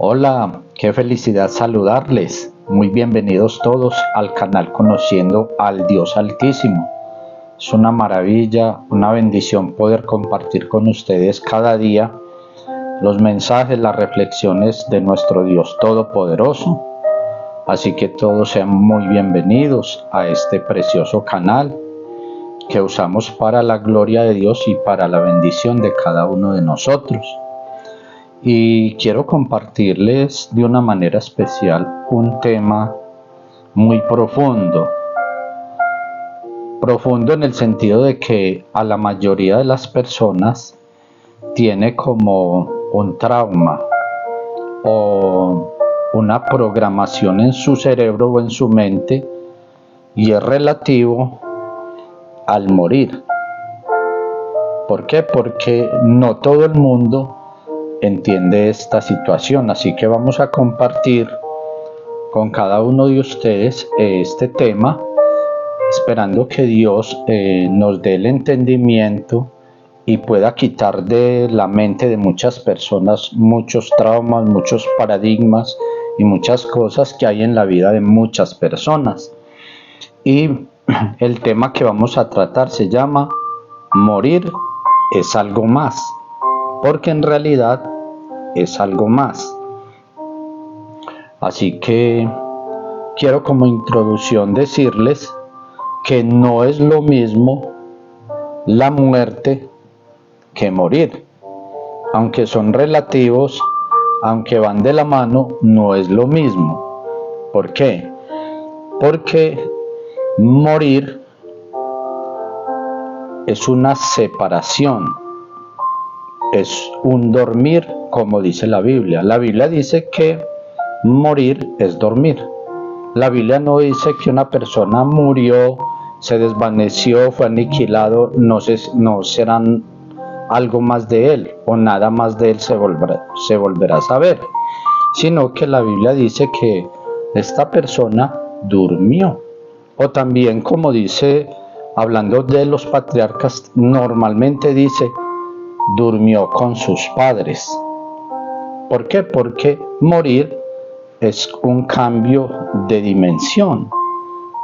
Hola, qué felicidad saludarles. Muy bienvenidos todos al canal Conociendo al Dios Altísimo. Es una maravilla, una bendición poder compartir con ustedes cada día los mensajes, las reflexiones de nuestro Dios Todopoderoso. Así que todos sean muy bienvenidos a este precioso canal que usamos para la gloria de Dios y para la bendición de cada uno de nosotros. Y quiero compartirles de una manera especial un tema muy profundo en el sentido de que a la mayoría de las personas tiene como un trauma o una programación en su cerebro o en su mente, y es relativo al morir. ¿Por qué? Porque no todo el mundo entiende esta situación, así que vamos a compartir con cada uno de ustedes este tema, esperando que Dios nos dé el entendimiento y pueda quitar de la mente de muchas personas muchos traumas, muchos paradigmas y muchas cosas que hay en la vida de muchas personas. Y el tema que vamos a tratar se llama morir es algo más, porque en realidad es algo más. Así que quiero como introducción decirles que no es lo mismo la muerte que morir. Aunque son relativos, aunque van de la mano, no es lo mismo. ¿Por qué? Porque morir es una separación, es un dormir, como dice la Biblia. La Biblia dice que morir es dormir. La Biblia no dice que una persona murió, se desvaneció, fue aniquilado, no serán algo más de él o nada más de él se volverá a saber, sino que la Biblia dice que esta persona durmió. O también, como dice, hablando de los patriarcas, normalmente dice durmió con sus padres. ¿Por qué? Porque morir es un cambio de dimensión,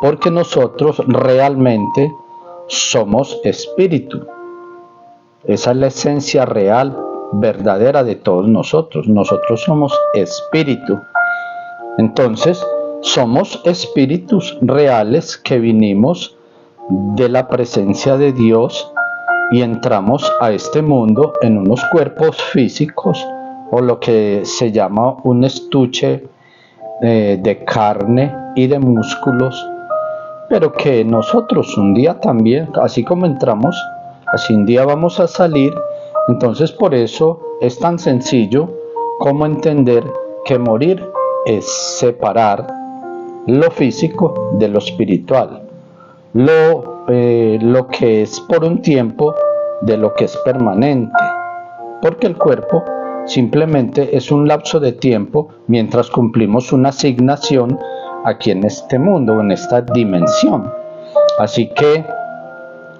porque nosotros realmente somos espíritu. Esa es la esencia real, verdadera de todos nosotros. Nosotros somos espíritu. Entonces, somos espíritus reales que vinimos de la presencia de Dios y entramos a este mundo en unos cuerpos físicos, o lo que se llama un estuche de carne y de músculos, pero que nosotros un día también, así como entramos, así un día vamos a salir. Entonces por eso es tan sencillo como entender que morir es separar lo físico de lo espiritual, lo que es por un tiempo de lo que es permanente, porque el cuerpo simplemente es un lapso de tiempo mientras cumplimos una asignación aquí en este mundo, en esta dimensión. Así que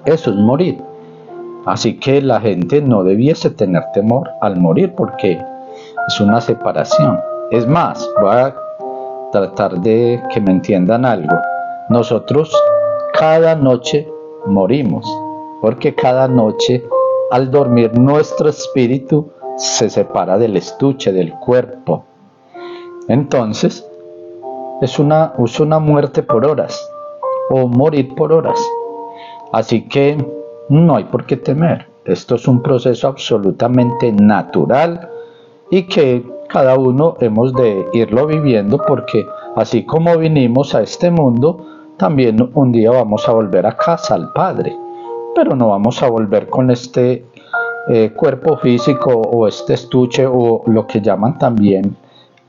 eso es morir. Así que la gente no debiese tener temor al morir, porque es una separación. Es más, voy a tratar de que me entiendan algo. Nosotros cada noche morimos, porque cada noche al dormir nuestro espíritu se separa del estuche, del cuerpo. Entonces es una muerte por horas, o morir por horas. Así que no hay por qué temer. Esto es un proceso absolutamente natural y que cada uno hemos de irlo viviendo, porque así como vinimos a este mundo, también un día vamos a volver a casa, al Padre, pero no vamos a volver con este cuerpo físico o este estuche, o lo que llaman también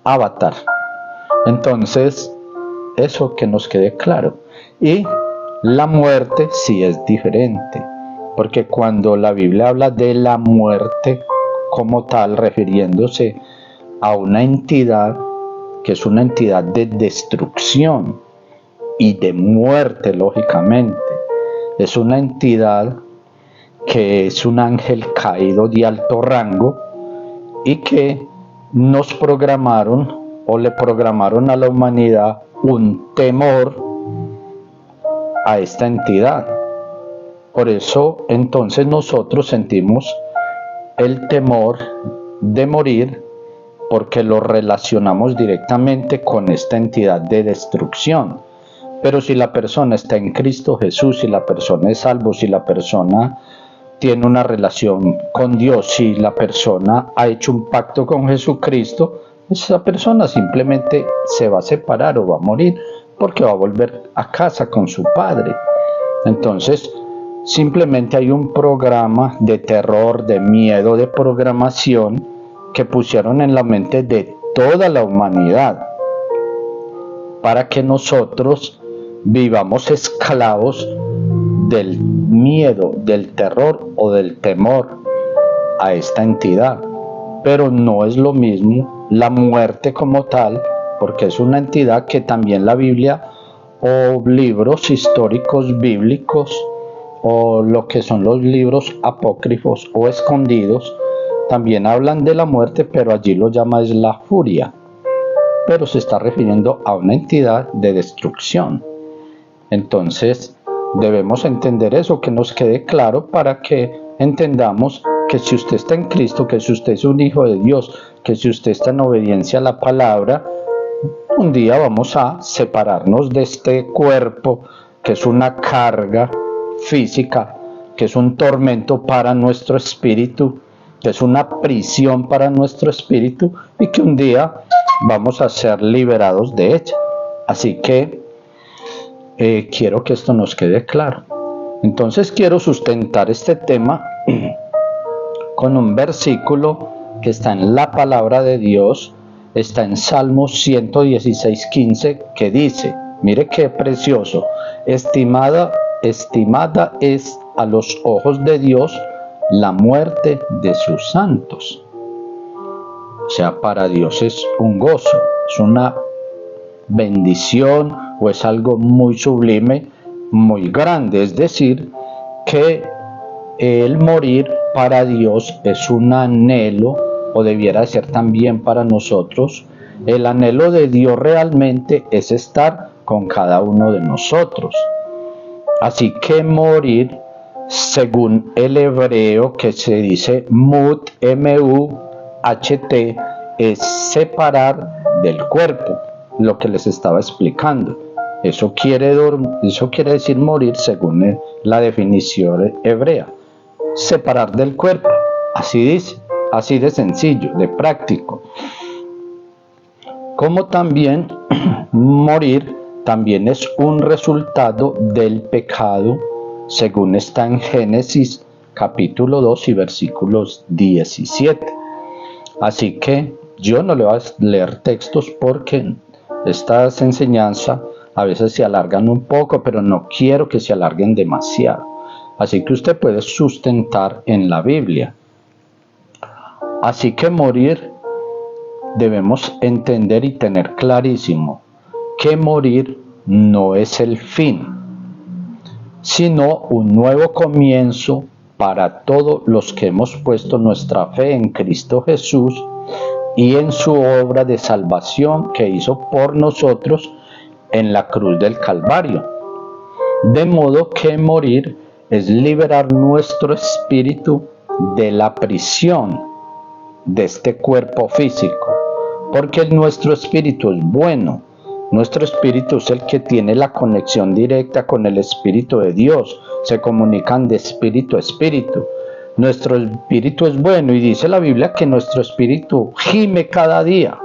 avatar. Entonces, eso que nos quede claro. Y la muerte sí es diferente, porque cuando la Biblia habla de la muerte como tal, refiriéndose a una entidad que es una entidad de destrucción y de muerte, lógicamente, es una entidad que es un ángel caído de alto rango y que nos programaron o le programaron a la humanidad un temor a esta entidad. Por eso entonces nosotros sentimos el temor de morir, porque lo relacionamos directamente con esta entidad de destrucción. Pero si la persona está en Cristo Jesús, si la persona es salvo, si la persona tiene una relación con Dios, si la persona ha hecho un pacto con Jesucristo, esa persona simplemente se va a separar o va a morir, porque va a volver a casa con su Padre. Entonces, simplemente hay un programa de terror, de miedo, de programación que pusieron en la mente de toda la humanidad para que nosotros vivamos esclavos del miedo, del terror o del temor a esta entidad. Pero no es lo mismo la muerte como tal, porque es una entidad que también la Biblia o libros históricos bíblicos o lo que son los libros apócrifos o escondidos también hablan de la muerte, pero allí lo llama es la furia, pero se está refiriendo a una entidad de destrucción. Entonces debemos entender eso, que nos quede claro, para que entendamos que si usted está en Cristo, que si usted es un hijo de Dios, que si usted está en obediencia a la palabra, un día vamos a separarnos de este cuerpo que es una carga física, que es un tormento para nuestro espíritu, que es una prisión para nuestro espíritu, y que un día vamos a ser liberados de ella. Así que quiero que esto nos quede claro. Entonces quiero sustentar este tema con un versículo que está en la palabra de Dios, está en Salmos 116:15, que dice, mire qué precioso: estimada es a los ojos de Dios la muerte de sus santos. O sea, para Dios es un gozo, es una bendición o es algo muy sublime, muy grande. Es decir, que el morir para Dios es un anhelo, o debiera ser también para nosotros. El anhelo de Dios realmente es estar con cada uno de nosotros. Así que morir, según el hebreo, que se dice mut, M-U-H-T, es separar del cuerpo, lo que les estaba explicando. Eso quiere decir morir según la definición hebrea. Separar del cuerpo, así dice, así de sencillo, de práctico. Como también morir también es un resultado del pecado, según está en Génesis capítulo 2 y versículos 17. Así que yo no le voy a leer textos porque estas enseñanzas a veces se alargan un poco, pero no quiero que se alarguen demasiado. Así que usted puede sustentar en la Biblia. Así que morir, debemos entender y tener clarísimo que morir no es el fin, sino un nuevo comienzo para todos los que hemos puesto nuestra fe en Cristo Jesús y en su obra de salvación que hizo por nosotros en la cruz del Calvario. De modo que morir es liberar nuestro espíritu de la prisión de este cuerpo físico, porque nuestro espíritu es bueno. Nuestro espíritu es el que tiene la conexión directa con el Espíritu de Dios. Se comunican de espíritu a espíritu. Nuestro espíritu es bueno, y dice la Biblia que nuestro espíritu gime cada día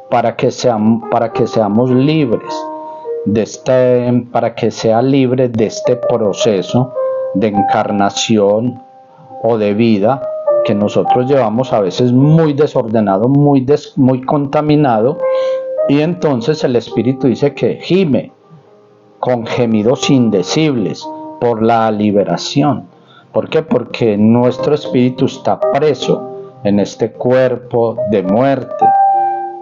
para que seamos libres para que sea libre de este proceso de encarnación o de vida que nosotros llevamos a veces muy desordenado, muy contaminado. Y entonces el Espíritu dice que gime con gemidos indecibles por la liberación. ¿Por qué? Porque nuestro espíritu está preso en este cuerpo de muerte.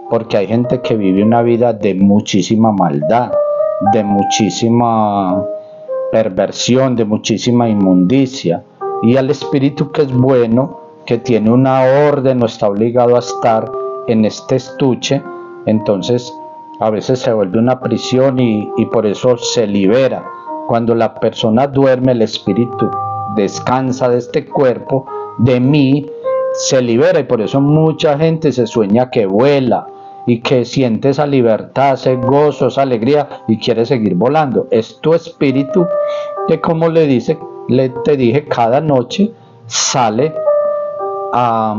Porque hay gente que vive una vida de muchísima maldad, de muchísima perversión, de muchísima inmundicia. Y al espíritu que es bueno, que tiene una orden, no está obligado a estar en este estuche, entonces a veces se vuelve una prisión y por eso se libera. Cuando la persona duerme, el espíritu descansa de este cuerpo, de mí, se libera, y por eso mucha gente se sueña que vuela y que siente esa libertad, ese gozo, esa alegría y quiere seguir volando. Es tu espíritu que, como te dije, cada noche sale a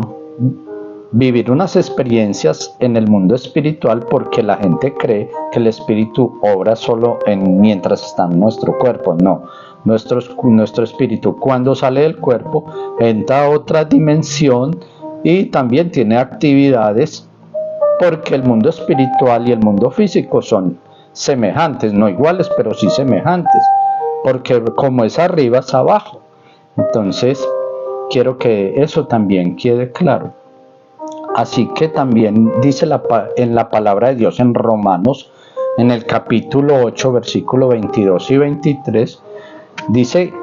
vivir unas experiencias en el mundo espiritual, porque la gente cree que el espíritu obra solo mientras está en nuestro cuerpo. No, nuestro espíritu, cuando sale del cuerpo, entra a otra dimensión y también tiene actividades, porque el mundo espiritual y el mundo físico son semejantes, no iguales, pero sí semejantes, porque como es arriba, es abajo. Entonces, quiero que eso también quede claro. Así que también dice en la palabra de Dios en Romanos, en el capítulo 8, versículo 22 y 23, dice: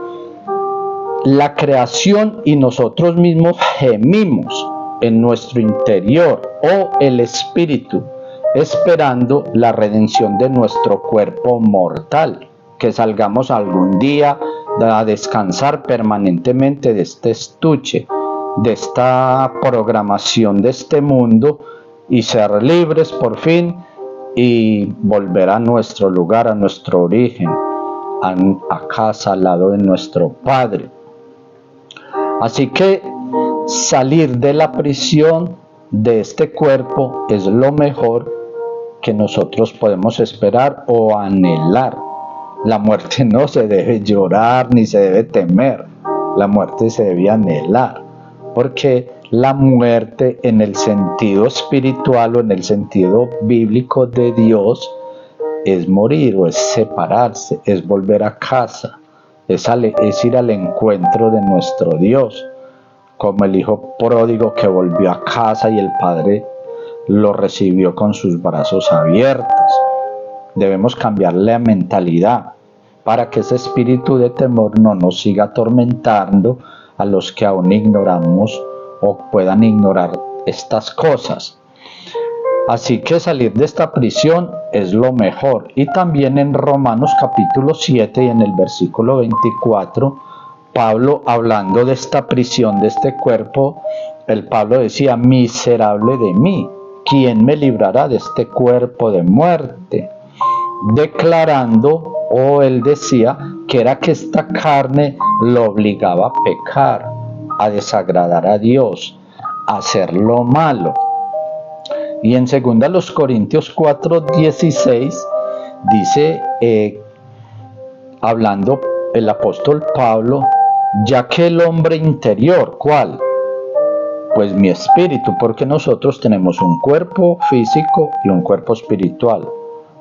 la creación y nosotros mismos gemimos en nuestro interior, el espíritu, esperando la redención de nuestro cuerpo mortal, que salgamos algún día a descansar permanentemente de este estuche, de esta programación de este mundo, y ser libres por fin y volver a nuestro lugar, a nuestro origen, a casa, al lado de nuestro Padre. Así que salir de la prisión de este cuerpo es lo mejor que nosotros podemos esperar o anhelar. La muerte no se debe llorar ni se debe temer, la muerte se debe anhelar, porque la muerte, en el sentido espiritual o en el sentido bíblico de Dios, es morir o es separarse, es volver a casa, es ir al encuentro de nuestro Dios, como el hijo pródigo que volvió a casa y el padre lo recibió con sus brazos abiertos. Debemos cambiar la mentalidad para que ese espíritu de temor no nos siga atormentando a los que aún ignoramos o puedan ignorar estas cosas. Así que salir de esta prisión es lo mejor. Y también en Romanos capítulo 7 y en el versículo 24, Pablo, hablando de esta prisión de este cuerpo, Pablo decía: miserable de mí, ¿quién me librará de este cuerpo de muerte? Declarando, él decía que era que esta carne lo obligaba a pecar, a desagradar a Dios, a hacer lo malo. Y en 2 Corintios 4:16 dice, hablando el apóstol Pablo: ya que el hombre interior, ¿cuál? Pues mi espíritu, porque nosotros tenemos un cuerpo físico y un cuerpo espiritual,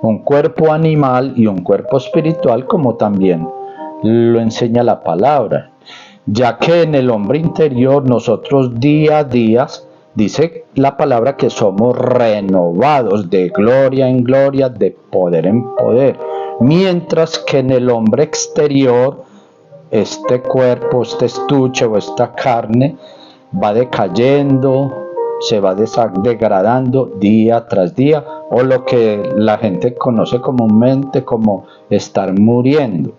un cuerpo animal y un cuerpo espiritual, como también lo enseña la palabra. Ya que en el hombre interior nosotros día a día, dice la palabra, que somos renovados de gloria en gloria, de poder en poder, mientras que en el hombre exterior, este cuerpo, este estuche o esta carne va decayendo, se va degradando día tras día, o lo que la gente conoce comúnmente como estar muriendo.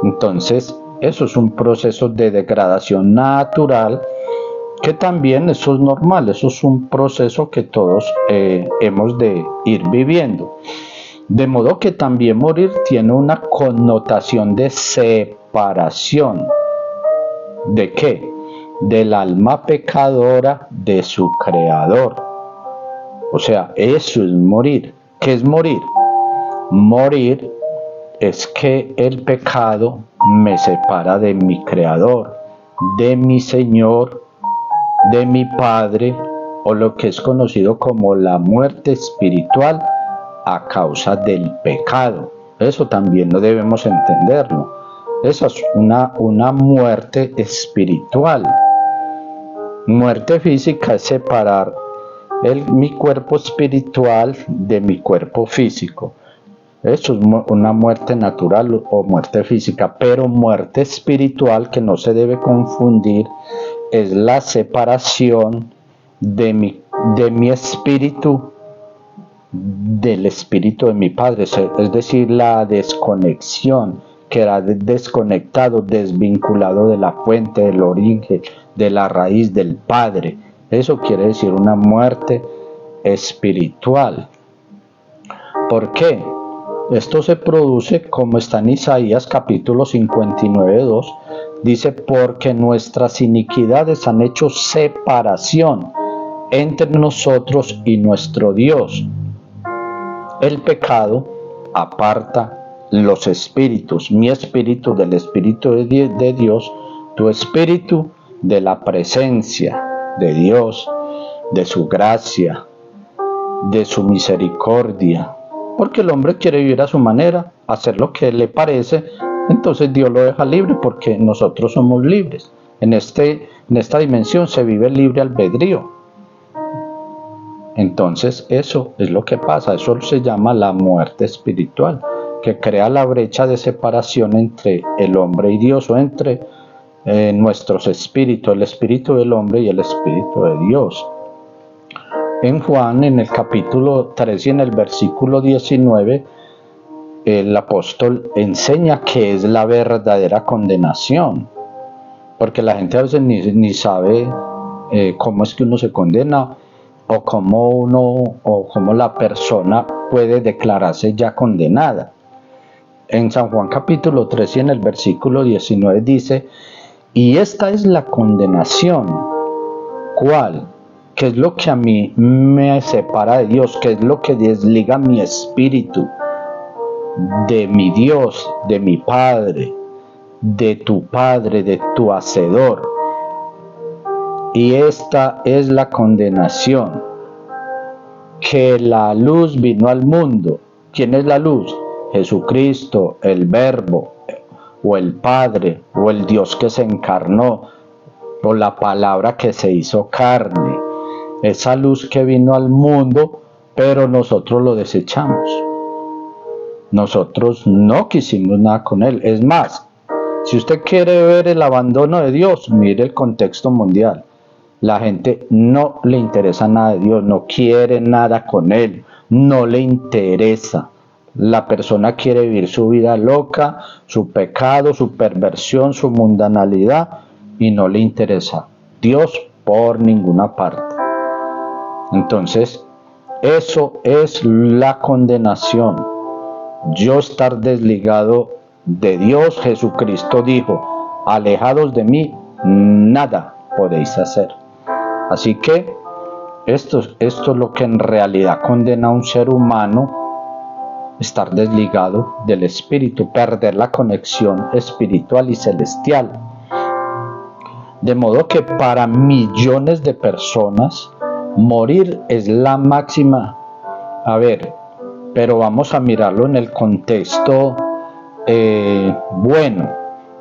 Entonces, eso es un proceso de degradación natural, que también eso es normal, eso es un proceso que todos hemos de ir viviendo. De modo que también morir tiene una connotación de separación. ¿De qué? Del alma pecadora de su creador. O sea, eso es morir. ¿Qué es morir? Morir es que el pecado me separa de mi creador, de mi Señor, de mi Padre, o lo que es conocido como la muerte espiritual a causa del pecado. Eso también no debemos entenderlo. Eso es una muerte espiritual. Muerte física es separar mi cuerpo espiritual de mi cuerpo físico. Eso es una muerte natural o muerte física, pero muerte espiritual, que no se debe confundir, es la separación de de mi espíritu del espíritu de mi Padre, es decir, la desconexión, queda desconectado, desvinculado de la fuente, del origen, de la raíz del Padre. Eso quiere decir una muerte espiritual. ¿Por qué? Esto se produce como está en Isaías capítulo 59:2, dice, porque nuestras iniquidades han hecho separación entre nosotros y nuestro Dios. El pecado aparta los espíritus, mi espíritu del espíritu de Dios, tu espíritu de la presencia de Dios, de su gracia, de su misericordia, porque el hombre quiere vivir a su manera, hacer lo que le parece, entonces Dios lo deja libre porque nosotros somos libres. En esta dimensión se vive el libre albedrío. Entonces eso es lo que pasa, eso se llama la muerte espiritual, que crea la brecha de separación entre el hombre y Dios, o entre nuestros espíritus, el espíritu del hombre y el espíritu de Dios. En Juan, en el capítulo 3 y en el versículo 19, el apóstol enseña que es la verdadera condenación, porque la gente a veces ni sabe cómo es que uno se condena, o cómo la persona puede declararse ya condenada. En San Juan capítulo 3 y en el versículo 19 dice, y esta es la condenación. ¿Cuál? ¿Qué es lo que a mí me separa de Dios? ¿Qué es lo que desliga mi espíritu de mi Dios, de mi Padre, de tu Padre, de tu Hacedor? Y esta es la condenación, que la luz vino al mundo. ¿Quién es la luz? Jesucristo, el Verbo, o el Padre, o el Dios que se encarnó, o la palabra que se hizo carne. Esa luz que vino al mundo, pero nosotros lo desechamos. Nosotros no quisimos nada con él. Es más, si usted quiere ver el abandono de Dios, mire el contexto mundial. La gente no le interesa nada de Dios, no quiere nada con él, no le interesa. La persona quiere vivir su vida loca, su pecado, su perversión, su mundanalidad, y no le interesa Dios por ninguna parte. Entonces, eso es la condenación. Yo estar desligado de Dios. Jesucristo dijo, alejados de mí, nada podéis hacer. Así que esto es lo que en realidad condena a un ser humano, estar desligado del espíritu, perder la conexión espiritual y celestial. De modo que para millones de personas, morir es la máxima. A ver, pero vamos a mirarlo en el contexto bueno,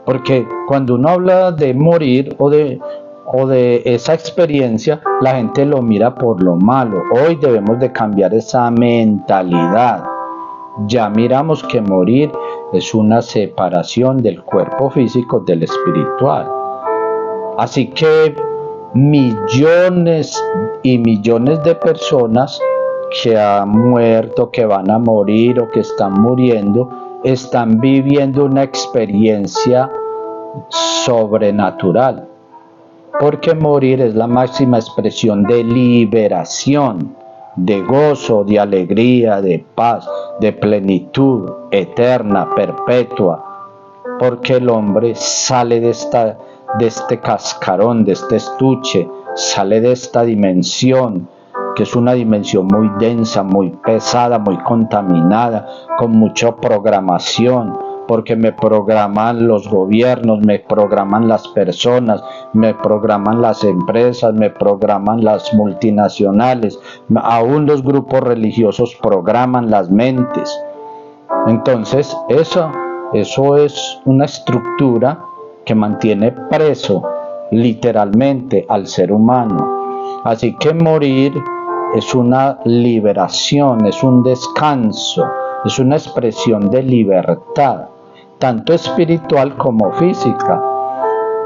porque cuando uno habla de morir o de esa experiencia, la gente lo mira por lo malo. Hoy debemos de cambiar esa mentalidad. Ya miramos que morir es una separación del cuerpo físico del espiritual. Así que millones y millones de personas que han muerto, que van a morir o que están muriendo, están viviendo una experiencia sobrenatural. Porque morir es la máxima expresión de liberación, de gozo, de alegría, de paz, de plenitud eterna, perpetua. Porque el hombre sale de este cascarón, de este estuche, sale de esta dimensión, que es una dimensión muy densa, muy pesada, muy contaminada, con mucha programación. Porque me programan los gobiernos, me programan las personas, me programan las empresas, me programan las multinacionales, aún los grupos religiosos programan las mentes. Entonces eso es una estructura que mantiene preso literalmente al ser humano. Así que morir es una liberación, es un descanso, es una expresión de libertad, tanto espiritual como física,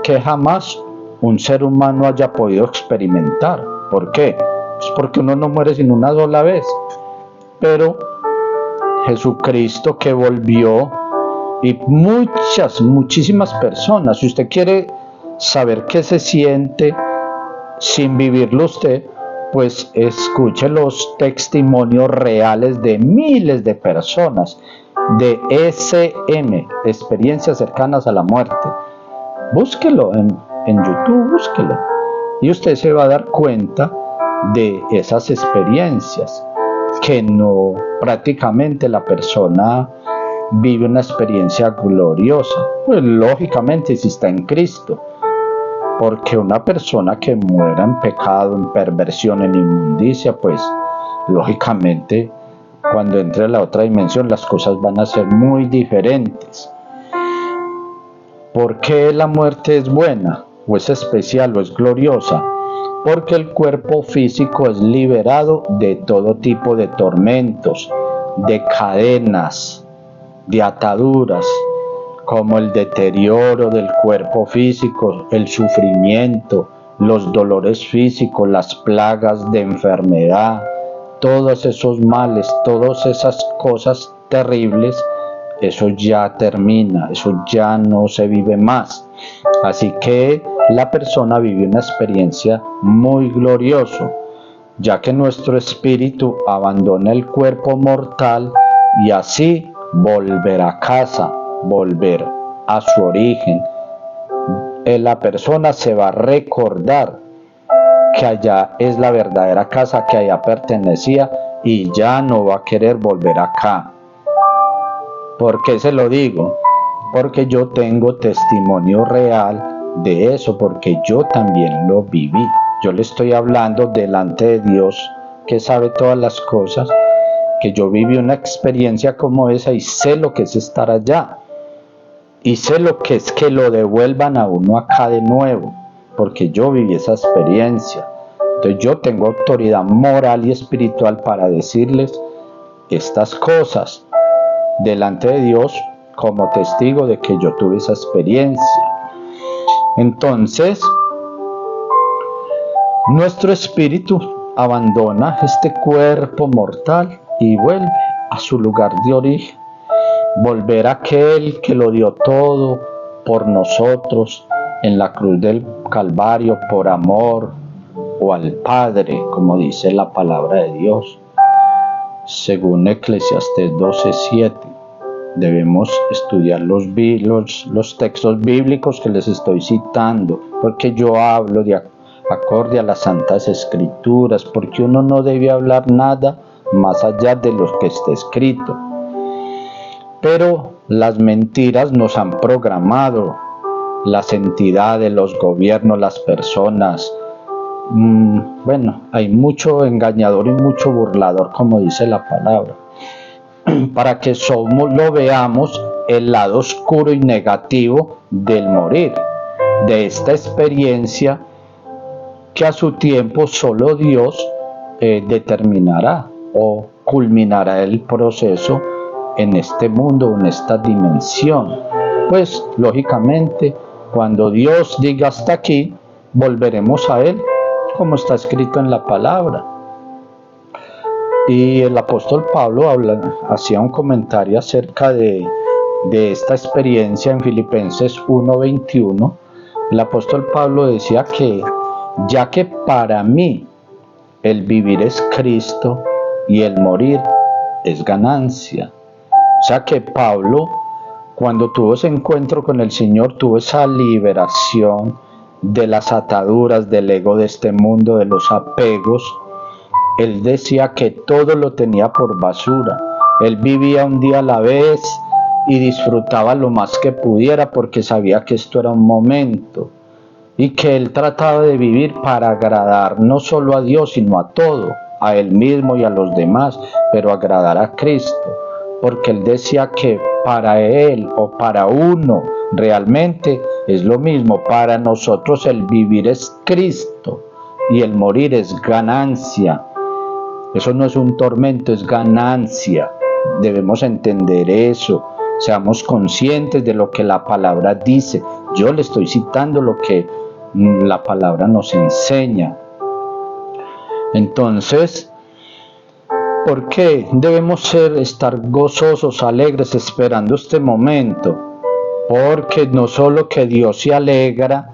que jamás un ser humano haya podido experimentar. ¿Por qué? pues porque uno no muere sino una sola vez. Pero Jesucristo que volvió, y muchísimas personas, si usted quiere saber qué se siente sin vivirlo usted, pues escuche los testimonios reales de miles de personas de SM, experiencias cercanas a la muerte. Búsquelo en YouTube, búsquelo, y usted se va a dar cuenta de esas experiencias, que no, prácticamente la persona vive una experiencia gloriosa, pues lógicamente si está en Cristo, porque una persona que muera en pecado, en perversión, en inmundicia, pues lógicamente cuando entre a la otra dimensión las cosas van a ser muy diferentes. ¿Por qué la muerte es buena, o es especial, o es gloriosa? Porque el cuerpo físico es liberado de todo tipo de tormentos, de cadenas, de ataduras, como el deterioro del cuerpo físico, el sufrimiento, los dolores físicos, las plagas de enfermedad, todos esos males, todas esas cosas terribles, eso ya termina, eso ya no se vive más. Así que la persona vive una experiencia muy gloriosa, ya que nuestro espíritu abandona el cuerpo mortal y así volver a casa, volver a su origen. La persona se va a recordar que allá es la verdadera casa, que allá pertenecía, y ya no va a querer volver acá. ¿Por qué se lo digo? Porque yo tengo testimonio real de eso, porque yo también lo viví. Yo le estoy hablando delante de Dios, que sabe todas las cosas, que yo viví una experiencia como esa y sé lo que es estar allá. Y sé lo que es que lo devuelvan a uno acá de nuevo, porque yo viví esa experiencia. Entonces yo tengo autoridad moral y espiritual para decirles estas cosas delante de Dios, como testigo de que yo tuve esa experiencia. Entonces, nuestro espíritu abandona este cuerpo mortal y vuelve a su lugar de origen. Volver a aquel que lo dio todo por nosotros en la cruz del Calvario, por amor, o al Padre, como dice la palabra de Dios. Según Eclesiastés 12:7, debemos estudiar los textos bíblicos que les estoy citando, porque yo hablo de acorde a las Santas Escrituras, porque uno no debe hablar nada más allá de lo que está escrito. Pero las mentiras nos han programado, las entidades, los gobiernos, las personas. Bueno, hay mucho engañador y mucho burlador, como dice la palabra, para que lo veamos el lado oscuro y negativo del morir, de esta experiencia que a su tiempo solo Dios determinará o culminará el proceso en este mundo, en esta dimensión. Pues lógicamente cuando Dios diga hasta aquí, volveremos a Él, como está escrito en la palabra. Y el apóstol Pablo hacía un comentario acerca de esta experiencia en Filipenses 1:21. El apóstol Pablo decía que ya que para mí el vivir es Cristo y el morir es ganancia. O sea que Pablo, cuando tuvo ese encuentro con el Señor, tuvo esa liberación de las ataduras del ego de este mundo, de los apegos. Él decía que todo lo tenía por basura. Él vivía un día a la vez y disfrutaba lo más que pudiera, porque sabía que esto era un momento y que él trataba de vivir para agradar no solo a Dios, sino a todo, a él mismo y a los demás, pero agradar a Cristo, porque él decía que para él o para uno realmente es lo mismo. Para nosotros el vivir es Cristo y el morir es ganancia. Eso no es un tormento, es ganancia. Debemos entender eso. Seamos conscientes de lo que la palabra dice. Yo le estoy citando lo que la palabra nos enseña. Entonces, ¿por qué debemos estar gozosos, alegres, esperando este momento? Porque no solo que Dios se alegra,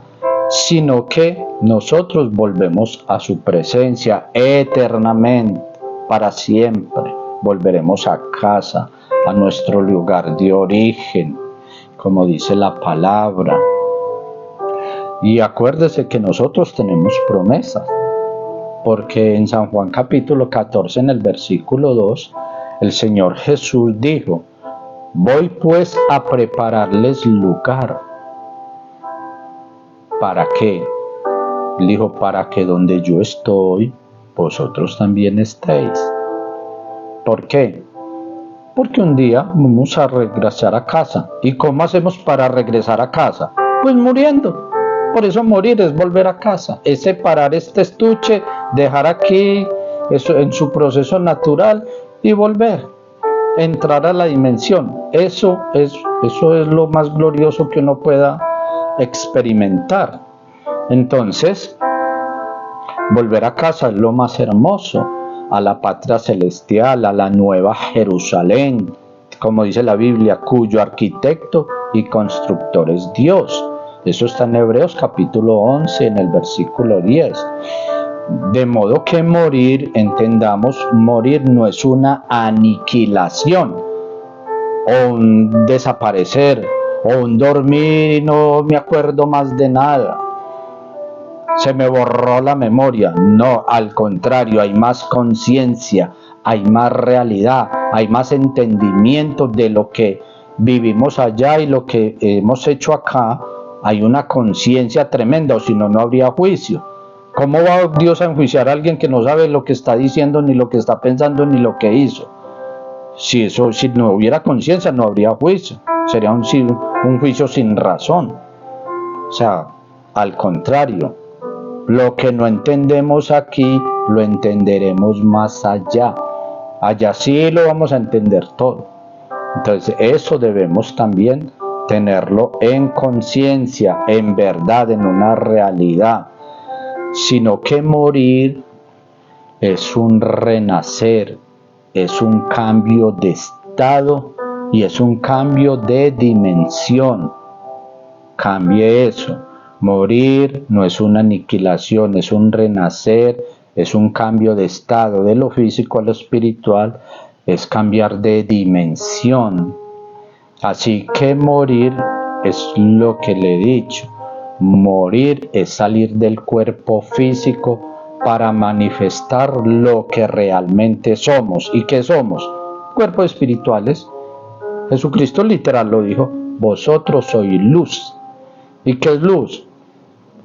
sino que nosotros volvemos a su presencia eternamente, para siempre. Volveremos a casa, a nuestro lugar de origen, como dice la palabra. Y acuérdese que nosotros tenemos promesas, porque en San Juan capítulo 14, en el versículo 2, el Señor Jesús dijo: voy pues a prepararles lugar. ¿Para qué? Dijo: para que donde yo estoy, vosotros también estéis. ¿Por qué? Porque un día vamos a regresar a casa. ¿Y cómo hacemos para regresar a casa? Pues muriendo. Por eso morir es volver a casa, es separar este estuche, dejar aquí eso en su proceso natural y volver, entrar a la dimensión. Eso es lo más glorioso que uno pueda experimentar. Entonces, volver a casa es lo más hermoso, a la patria celestial, a la nueva Jerusalén, como dice la Biblia, cuyo arquitecto y constructor es Dios. Eso está en Hebreos capítulo 11, en el versículo 10. De modo que morir, entendamos, morir no es una aniquilación, o un desaparecer, o un dormir y no me acuerdo más de nada, se me borró la memoria. No, al contrario, hay más conciencia, hay más realidad, hay más entendimiento de lo que vivimos allá y lo que hemos hecho acá. Hay una conciencia tremenda, o si no, no habría juicio. ¿Cómo va Dios a enjuiciar a alguien que no sabe lo que está diciendo, ni lo que está pensando, ni lo que hizo? Si no hubiera conciencia, no habría juicio. Sería un juicio sin razón. O sea, al contrario, lo que no entendemos aquí, lo entenderemos más allá. Allá sí lo vamos a entender todo. Entonces, eso debemos también tenerlo en conciencia, en verdad, en una realidad. Sino que morir es un renacer, es un cambio de estado y es un cambio de dimensión. Cambie eso. Morir no es una aniquilación, es un renacer, es un cambio de estado, de lo físico a lo espiritual, es cambiar de dimensión. Así que morir es lo que le he dicho. Morir es salir del cuerpo físico para manifestar lo que realmente somos. ¿Y qué somos? Cuerpos espirituales. Jesucristo literal lo dijo: vosotros sois luz. ¿Y qué es luz?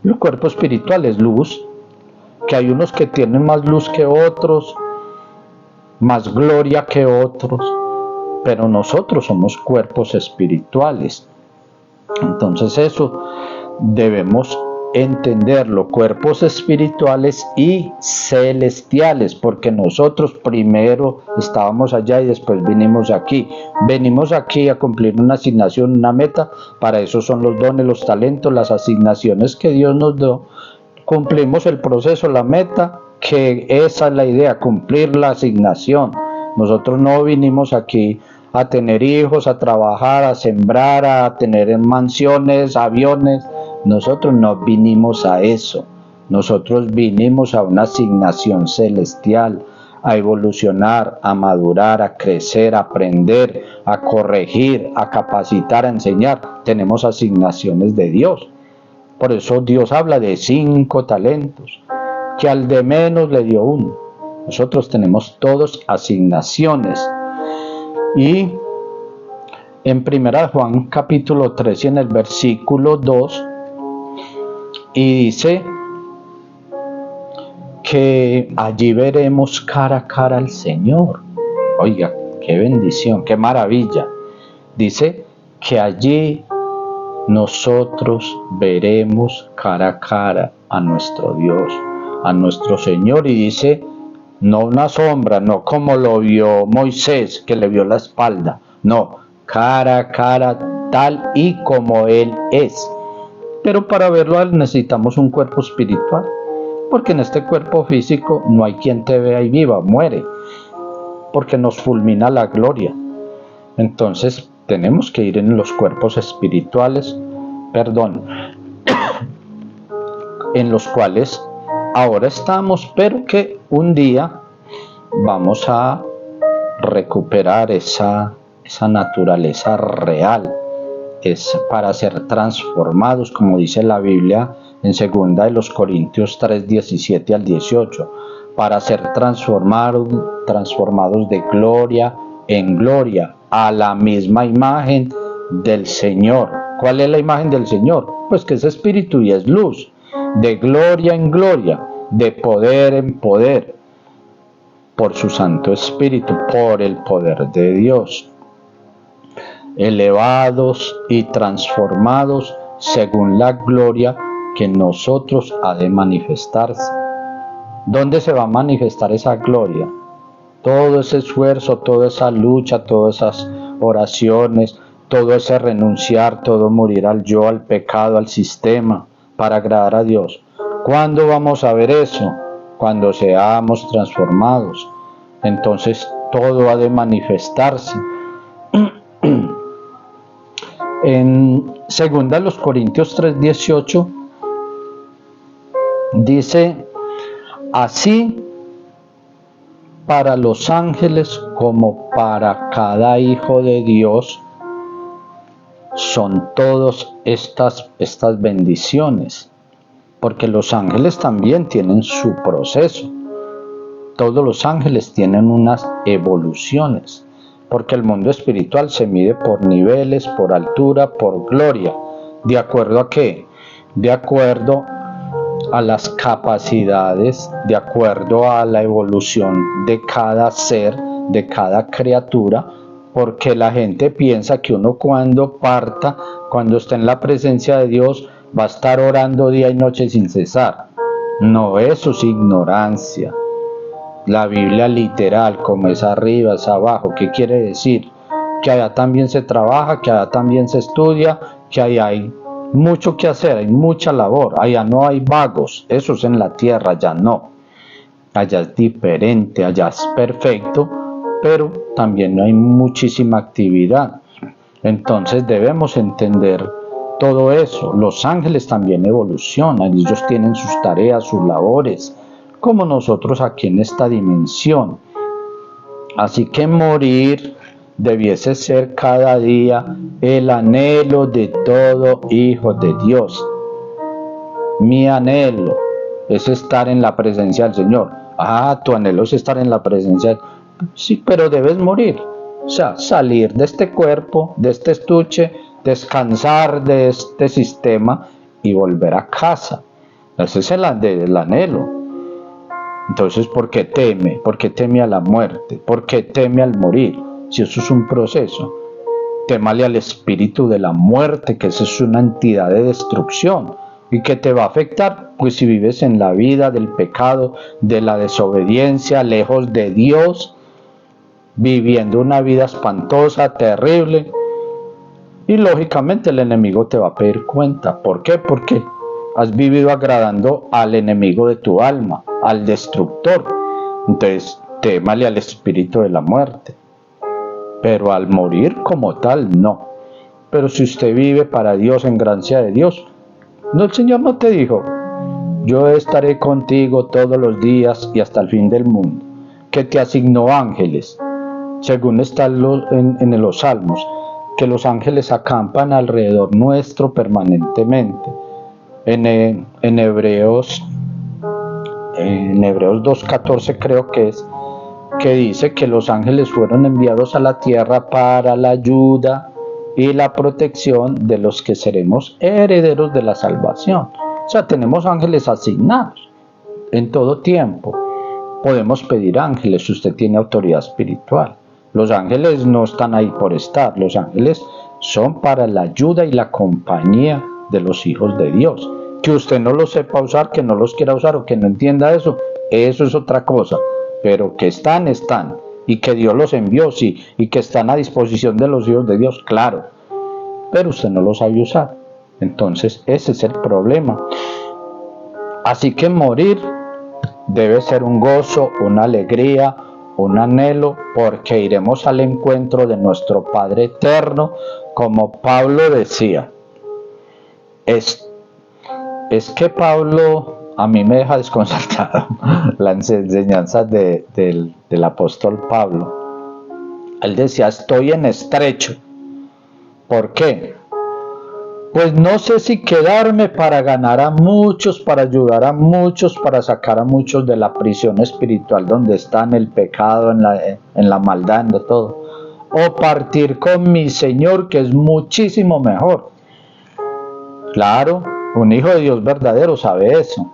El cuerpo espiritual es luz. Que hay unos que tienen más luz que otros, más gloria que otros, pero nosotros somos cuerpos espirituales. Entonces eso debemos entenderlo, cuerpos espirituales y celestiales, porque nosotros primero estábamos allá y después venimos aquí a cumplir una asignación, una meta. Para eso son los dones, los talentos, las asignaciones que Dios nos dio. Cumplimos el proceso, la meta, que esa es la idea, cumplir la asignación. Nosotros no vinimos aquí a tener hijos, a trabajar, a sembrar, a tener mansiones, aviones. Nosotros no vinimos a eso. Nosotros vinimos a una asignación celestial, a evolucionar, a madurar, a crecer, a aprender, a corregir, a capacitar, a enseñar. Tenemos asignaciones de Dios. Por eso Dios habla de 5 talentos, que al de menos le dio 1. Nosotros tenemos todos asignaciones. Y en 1 Juan capítulo 3, en el versículo 2, y dice que allí veremos cara a cara al Señor. Oiga, qué bendición, qué maravilla. Dice que allí nosotros veremos cara a cara a nuestro Dios, a nuestro Señor. Y dice, no una sombra, no como lo vio Moisés, que le vio la espalda. No, cara a cara, tal y como Él es. Pero para verlo necesitamos un cuerpo espiritual, porque en este cuerpo físico no hay quien te vea y viva, muere, porque nos fulmina la gloria. Entonces tenemos que ir en los cuerpos espirituales, en los cuales ahora estamos, pero que un día vamos a recuperar esa naturaleza real. Es para ser transformados, como dice la Biblia en 2 Corintios 3, 17 al 18, para ser transformados de gloria en gloria, a la misma imagen del Señor. ¿Cuál es la imagen del Señor? Pues que es espíritu y es luz, de gloria en gloria, de poder en poder, por su Santo Espíritu, por el poder de Dios, elevados y transformados según la gloria que en nosotros ha de manifestarse. ¿Dónde se va a manifestar esa gloria? Todo ese esfuerzo, toda esa lucha, todas esas oraciones, todo ese renunciar, todo morir al yo, al pecado, al sistema, para agradar a Dios. ¿Cuándo vamos a ver eso? Cuando seamos transformados. Entonces todo ha de manifestarse. En 2 Corintios 3:18 dice: así para los ángeles como para cada hijo de Dios son todas estas bendiciones, porque los ángeles también tienen su proceso. Todos los ángeles tienen unas evoluciones, porque el mundo espiritual se mide por niveles, por altura, por gloria. ¿De acuerdo a qué? De acuerdo a las capacidades, de acuerdo a la evolución de cada ser, de cada criatura, porque la gente piensa que uno cuando parta, cuando está en la presencia de Dios, va a estar orando día y noche sin cesar. No, eso es ignorancia. La Biblia literal, como es arriba, es abajo. ¿Qué quiere decir? Que allá también se trabaja, que allá también se estudia, que allá hay mucho que hacer, hay mucha labor. Allá no hay vagos, eso es en la tierra, allá no. Allá es diferente, allá es perfecto, pero también hay muchísima actividad. Entonces debemos entender todo eso. Los ángeles también evolucionan, ellos tienen sus tareas, sus labores, como nosotros aquí en esta dimensión. Así que morir debiese ser cada día el anhelo de todo hijo de Dios. Mi anhelo es estar en la presencia del Señor. Tu anhelo es estar en la presencia. Sí, pero debes morir. O sea, salir de este cuerpo, de este estuche, descansar de este sistema y volver a casa. Ese es el anhelo. Entonces, ¿por qué teme? ¿Por qué teme a la muerte? ¿Por qué teme al morir? Si eso es un proceso. Témale al espíritu de la muerte, que esa es una entidad de destrucción y que te va a afectar, pues si vives en la vida del pecado, de la desobediencia, lejos de Dios, viviendo una vida espantosa, terrible, y lógicamente el enemigo te va a pedir cuenta. ¿Por qué? Porque has vivido agradando al enemigo de tu alma, al destructor. Entonces, témale al espíritu de la muerte. Pero al morir como tal, no. Pero si usted vive para Dios, en gracia de Dios, no, el Señor no te dijo: yo estaré contigo todos los días y hasta el fin del mundo, que te asignó ángeles, según está en los Salmos, que los ángeles acampan alrededor nuestro permanentemente. En Hebreos 2:14 creo que es, que dice que los ángeles fueron enviados a la tierra para la ayuda y la protección de los que seremos herederos de la salvación. O sea, tenemos ángeles asignados en todo tiempo. Podemos pedir ángeles si usted tiene autoridad espiritual. Los ángeles no están ahí por estar. Los ángeles son para la ayuda y la compañía de los hijos de Dios. Que usted no los sepa usar, que no los quiera usar o que no entienda eso es otra cosa. Pero que están, y que Dios los envió, sí, y que están a disposición de los hijos de Dios, claro, pero usted no los sabe usar. Entonces ese es el problema. Así que morir debe ser un gozo, una alegría, un anhelo, porque iremos al encuentro de nuestro Padre eterno, como Pablo decía. Es que Pablo a mí me deja desconcertado las enseñanzas del apóstol Pablo. Él decía, estoy en estrecho. ¿Por qué? Pues no sé si quedarme para ganar a muchos, para ayudar a muchos, para sacar a muchos de la prisión espiritual donde están, el pecado, en la maldad, en todo. O partir con mi Señor, que es muchísimo mejor. Claro, un hijo de Dios verdadero sabe eso,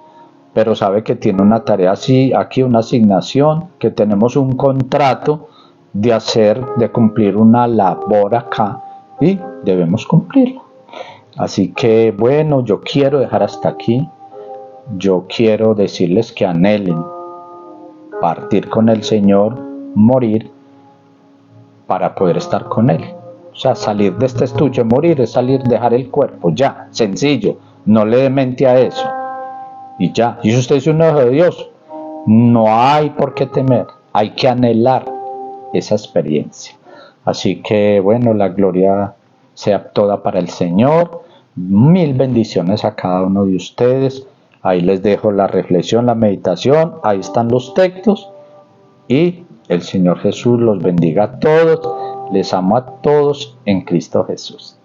pero sabe que tiene una tarea así, aquí una asignación, que tenemos un contrato de hacer, de cumplir una labor acá y debemos cumplirlo. Así que bueno, yo quiero dejar hasta aquí. Yo quiero decirles que anhelen partir con el Señor, morir para poder estar con Él. O sea, salir de este estuche, morir es salir, dejar el cuerpo, ya, sencillo, no le dé mente a eso. Y ya, y si usted es un hijo de Dios, no hay por qué temer, hay que anhelar esa experiencia. Así que bueno, la gloria sea toda para el Señor. Mil bendiciones a cada uno de ustedes. Ahí les dejo la reflexión, la meditación, ahí están los textos y el Señor Jesús los bendiga a todos. Les amo a todos en Cristo Jesús.